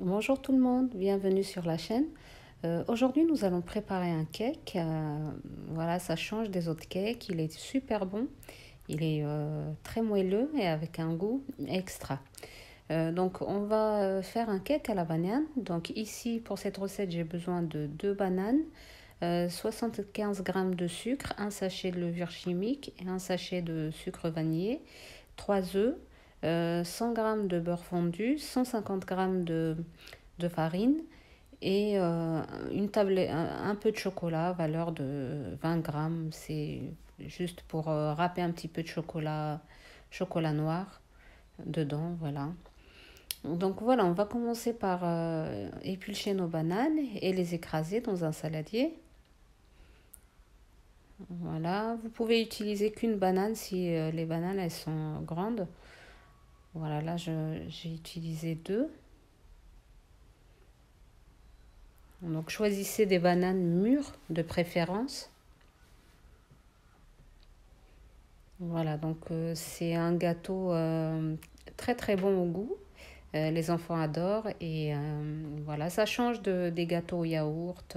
Bonjour tout le monde, bienvenue sur la chaîne. Aujourd'hui, nous allons préparer un cake. Voilà, ça change des autres cakes. Il est super bon. Il est très moelleux et avec un goût extra. Donc, on va faire un cake à la banane. Donc, ici, pour cette recette, j'ai besoin de 2 bananes, 75 g de sucre, un sachet de levure chimique et un sachet de sucre vanillé, 3 œufs, 100 g de beurre fondu, 150 g de farine et un peu de chocolat, valeur de 20 grammes. C'est juste pour râper un petit peu de chocolat noir dedans, voilà. Donc voilà, on va commencer par éplucher nos bananes et les écraser dans un saladier. Voilà, vous pouvez utiliser qu'une banane si les bananes elles sont grandes. Voilà, là j'ai utilisé 2. Donc choisissez des bananes mûres de préférence. Voilà, donc c'est un gâteau très très bon au goût. Les enfants adorent et voilà, ça change des gâteaux au yaourt,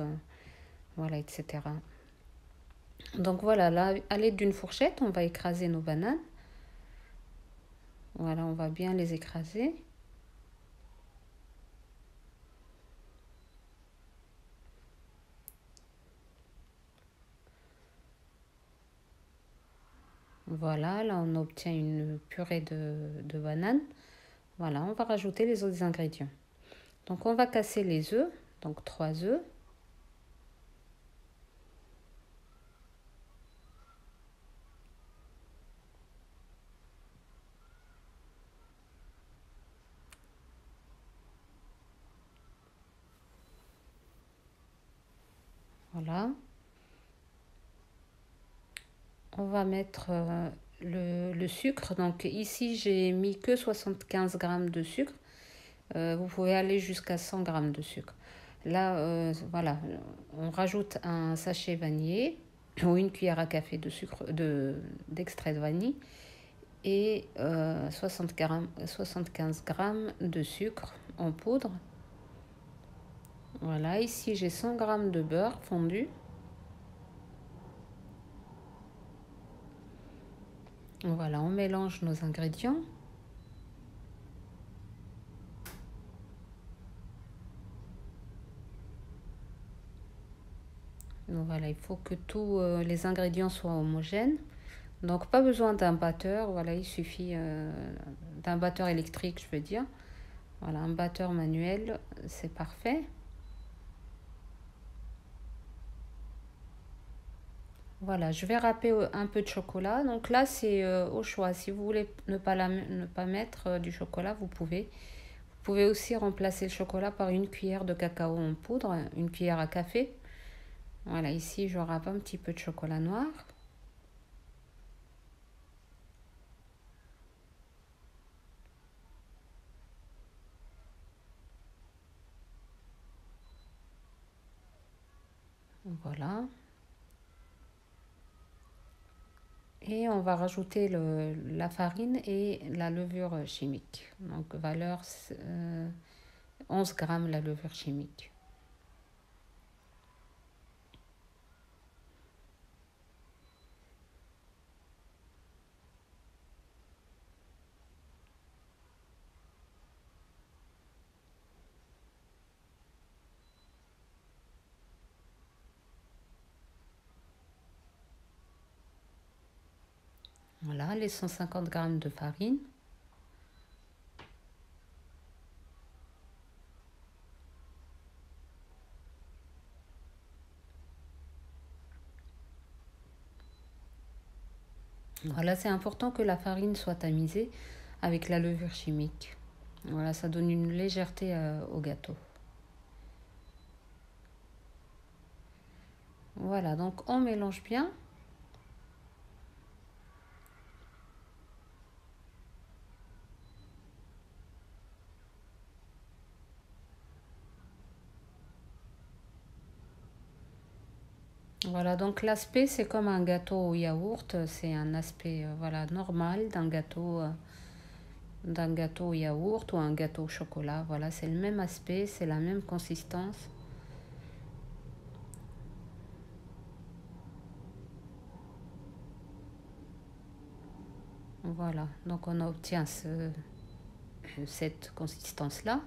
voilà, etc. Donc voilà, là, à l'aide d'une fourchette, on va écraser nos bananes. Voilà, on va bien les écraser. Voilà, là on obtient une purée de bananes. Voilà, on va rajouter les autres ingrédients. Donc on va casser les œufs, donc 3 œufs. Voilà. On va mettre le sucre. Donc ici, j'ai mis que 75 grammes de sucre. Vous pouvez aller jusqu'à 100 grammes de sucre. Là, voilà, on rajoute un sachet vanillé ou une cuillère à café de sucre d'extrait de vanille et 75 grammes de sucre en poudre. Voilà, ici j'ai 100 grammes de beurre fondu. Voilà, on mélange nos ingrédients. Donc voilà, il faut que tous les ingrédients soient homogènes. Donc pas besoin d'un batteur, voilà, il suffit d'un batteur électrique, je veux dire. Voilà, un batteur manuel, c'est parfait. Voilà, je vais râper un peu de chocolat. Donc là, c'est au choix. Si vous voulez ne pas mettre du chocolat, vous pouvez. Vous pouvez aussi remplacer le chocolat par une cuillère de cacao en poudre, une cuillère à café. Voilà, ici, je râpe un petit peu de chocolat noir. Voilà. Et on va rajouter la farine et la levure chimique. Donc valeur 11 grammes la levure chimique. Voilà, les 150 grammes de farine. Voilà, c'est important que la farine soit tamisée avec la levure chimique. Voilà, ça donne une légèreté au gâteau. Voilà, donc on mélange bien. Voilà, donc l'aspect, c'est comme un gâteau au yaourt. C'est un aspect voilà, normal d'un gâteau. d'un gâteau au yaourt ou un gâteau au chocolat. Voilà, c'est le même aspect, c'est la même consistance. Voilà, donc on obtient cette consistance-là.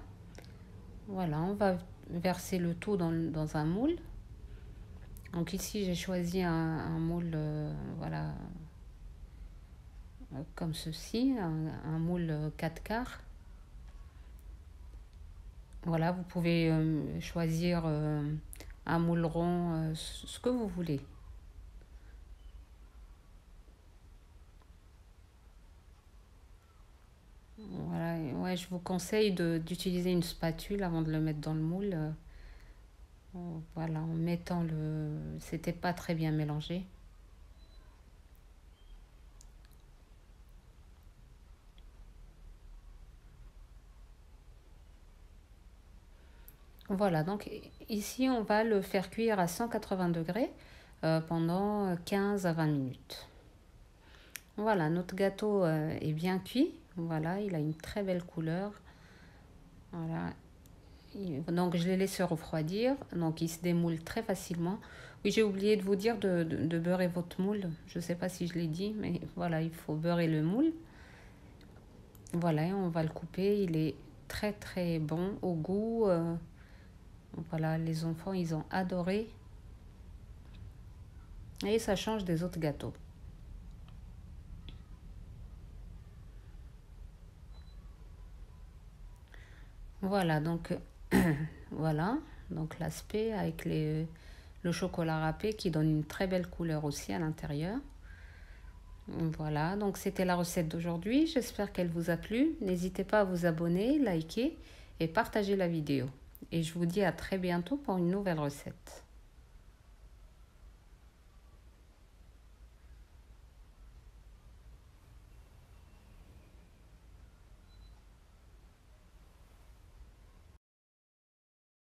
Voilà, on va verser le tout dans un moule. Donc ici, j'ai choisi un moule, voilà, comme ceci, un moule 4 quarts. Voilà, vous pouvez choisir un moule rond, ce que vous voulez. Voilà, ouais, je vous conseille d'utiliser une spatule avant de le mettre dans le moule. Voilà, en mettant le... C'était pas très bien mélangé. Voilà, donc ici, on va le faire cuire à 180 degrés pendant 15 à 20 minutes. Voilà, notre gâteau est bien cuit. Voilà, il a une très belle couleur. Voilà. Donc, je les laisse refroidir. Donc, il se démoule très facilement. Oui, j'ai oublié de vous dire de beurrer votre moule. Je ne sais pas si je l'ai dit, mais voilà, il faut beurrer le moule. Voilà, et on va le couper. Il est très, très bon au goût. Voilà, les enfants, ils ont adoré. Et ça change des autres gâteaux. Voilà, donc voilà, donc l'aspect avec le chocolat râpé qui donne une très belle couleur aussi à l'intérieur. Voilà, donc c'était la recette d'aujourd'hui. J'espère qu'elle vous a plu. N'hésitez pas à vous abonner, liker et partager la vidéo. Et je vous dis à très bientôt pour une nouvelle recette.